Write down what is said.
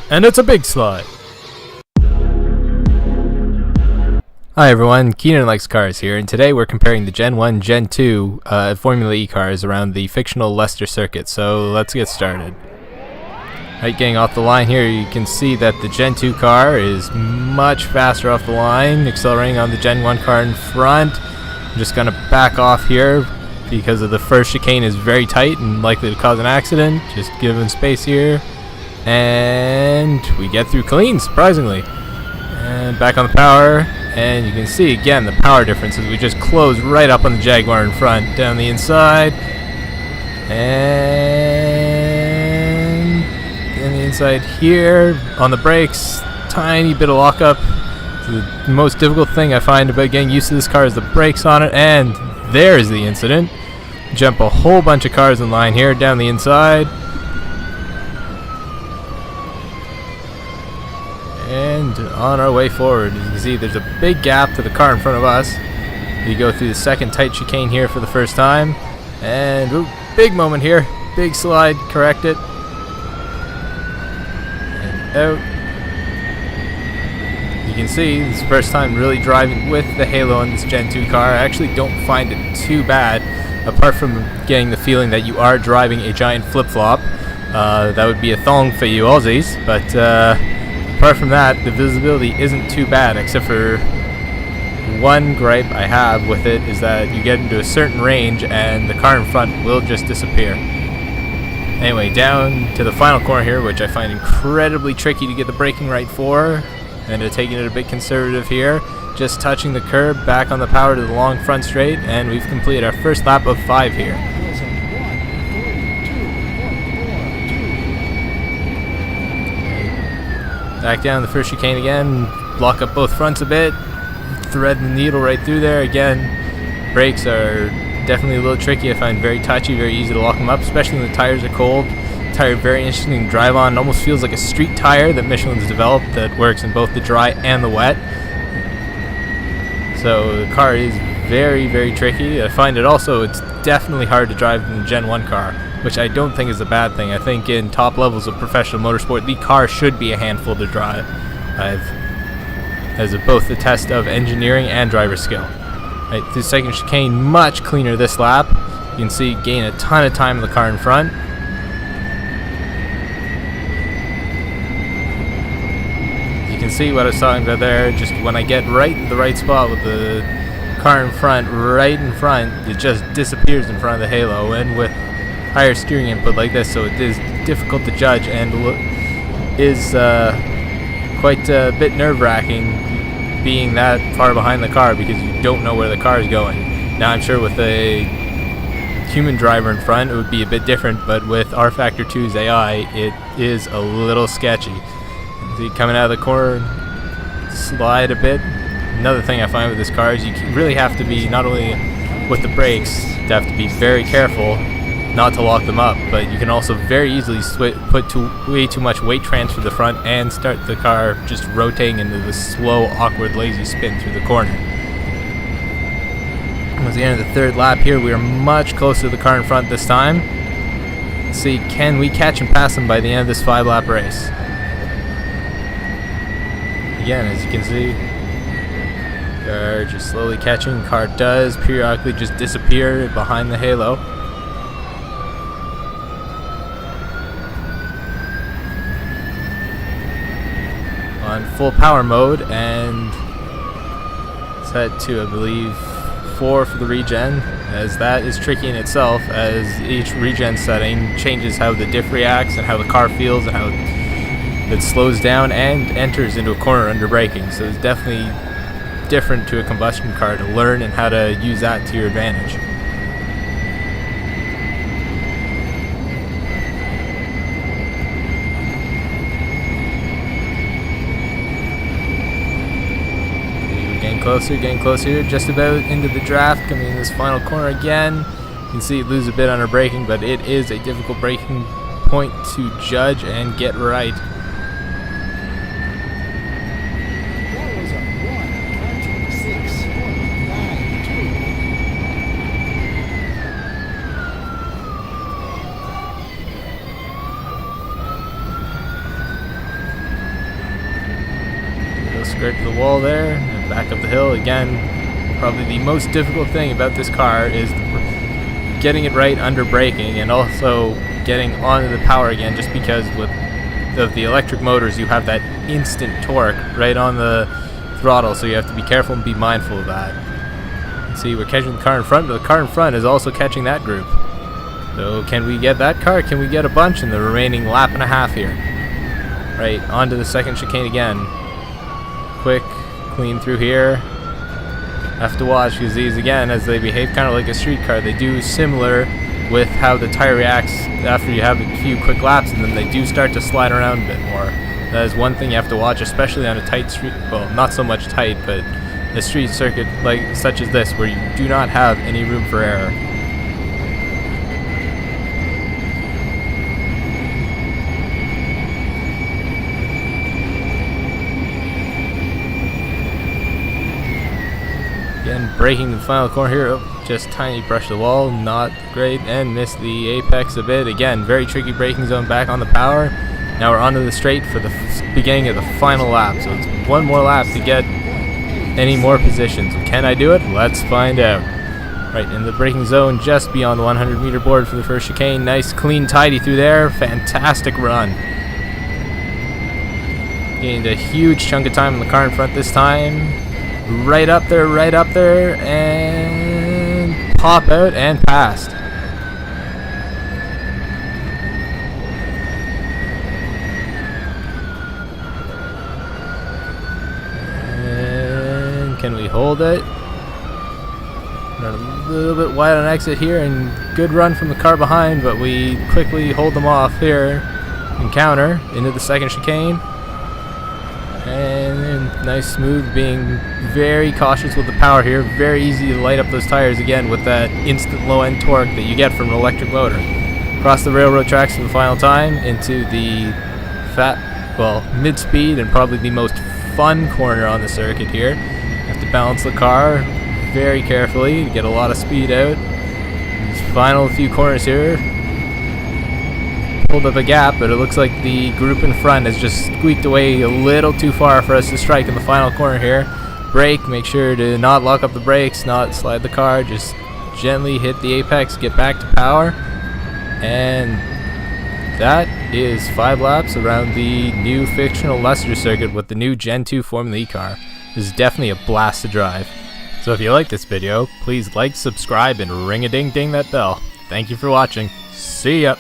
And it's a big slide. Hi everyone, Keenan Likes Cars here, and today we're comparing the Gen 1, Gen 2 Formula E cars around the fictional Leicester circuit, so let's get started. Right, getting off the line here, you can see that the Gen 2 car is much faster off the line, accelerating on the Gen 1 car in front. I'm just going to back off here because of the first chicane is very tight and likely to cause an accident. Just giving space here. And we get through clean, surprisingly. And back on the power. And you can see again the power differences. We just close right up on the Jaguar in front, down the inside. And then the inside here on the brakes. Tiny bit of lockup. The most difficult thing I find about getting used to this car is the brakes on it, and there's the incident. Jump a whole bunch of cars in line here down the inside. And on our way forward, as you can see, there's a big gap to the car in front of us. We go through the second tight chicane here for the first time. And ooh, big moment here. Big slide, correct it. And out. You can see this is the first time really driving with the Halo in this Gen 2 car. I actually don't find it too bad, apart from getting the feeling that you are driving a giant flip-flop. That would be a thong for you Aussies, but apart from that, the visibility isn't too bad, except for one gripe I have with it is that you get into a certain range and the car in front will just disappear. Anyway, down to the final corner here, which I find incredibly tricky to get the braking right for. And taking it a bit conservative here, just touching the curb, back on the power to the long front straight, and we've completed our first lap of 5 here. Back down the first chicane again, block up both fronts a bit, thread the needle right through there. Again, brakes are definitely a little tricky. I find very touchy, very easy to lock them up, especially when the tires are cold. Tire very interesting to drive on. It almost feels like a street tire that Michelin's developed that works in both the dry and the wet. So the car is very, very tricky. I find it also, it's definitely hard to drive in the Gen 1 car, which I don't think is a bad thing. I think in top levels of professional motorsport, the car should be a handful to drive, as both the test of engineering and driver skill. Right, the second chicane, much cleaner this lap. You can see gain a ton of time in the car in front. You can see what I was talking about there. Just when I get right in the right spot with the car in front, right in front, it just disappears in front of the Halo. And with higher steering input like this, so it is difficult to judge and is quite a bit nerve-wracking being that far behind the car because you don't know where the car is going. Now I'm sure with a human driver in front it would be a bit different, but with rFactor 2's AI it is a little sketchy. See, coming out of the corner, slide a bit. Another thing I find with this car is you really have to be, not only with the brakes, you have to be very careful not to lock them up, but you can also very easily put way too much weight transfer to the front and start the car just rotating into the slow, awkward, lazy spin through the corner. Towards the end of the third lap here, we are much closer to the car in front this time. Let's see, can we catch and pass them by the end of this 5-lap race? Again, as you can see, car just slowly catching. Car does periodically just disappear behind the Halo. On full power mode, and set to, I believe, 4 for the regen, as that is tricky in itself, as each regen setting changes how the diff reacts and how the car feels and how it slows down and enters into a corner under braking. So it's definitely different to a combustion car to learn and how to use that to your advantage. Getting closer here, just about into the draft, coming in this final corner again. You can see it lose a bit on our braking, but it is a difficult braking point to judge and get right. skirt the wall there and back up the hill. Again, probably the most difficult thing about this car is getting it right under braking, and also getting onto the power again, just because with the electric motors you have that instant torque right on the throttle, so you have to be careful and be mindful of that. See, we're catching the car in front, but the car in front is also catching that group. So can we get that car? Can we get a bunch in the remaining lap and a half here? Right, onto the second chicane again. Quick, clean through here. Have to watch, because these, again, as they behave kind of like a street car, they do similar with how the tire reacts after you have a few quick laps, and then they do start to slide around a bit more. That is one thing you have to watch, especially on a tight street, well, not so much tight, but a street circuit like such as this, where you do not have any room for error. Again, braking the final corner here. Oh, just tiny brush the wall, not great, and missed the apex a bit. Again, very tricky braking zone, back on the power. Now we're onto the straight for the beginning of the final lap. So it's one more lap to get any more positions. Can I do it? Let's find out. Right, in the braking zone, just beyond the 100 meter board for the first chicane. Nice, clean, tidy through there. Fantastic run. Gained a huge chunk of time in the car in front this time. Right up there, and pop out and passed. And can we hold it? We're a little bit wide on exit here, and good run from the car behind, but we quickly hold them off here and counter into the second chicane. And nice, smooth, being very cautious with the power here. Very easy to light up those tires again with that instant low end torque that you get from an electric motor. Across the railroad tracks for the final time into the mid speed and probably the most fun corner on the circuit here. You have to balance the car very carefully to get a lot of speed out. These final few corners here. Pulled up a gap, but it looks like the group in front has just squeaked away a little too far for us to strike in the final corner here. Brake, make sure to not lock up the brakes, not slide the car, just gently hit the apex, get back to power. And that is 5 laps around the new fictional Leicester circuit with the new Gen 2 Formula E car. This is definitely a blast to drive. So if you like this video, please like, subscribe, and ring-a-ding-ding that bell. Thank you for watching. See ya!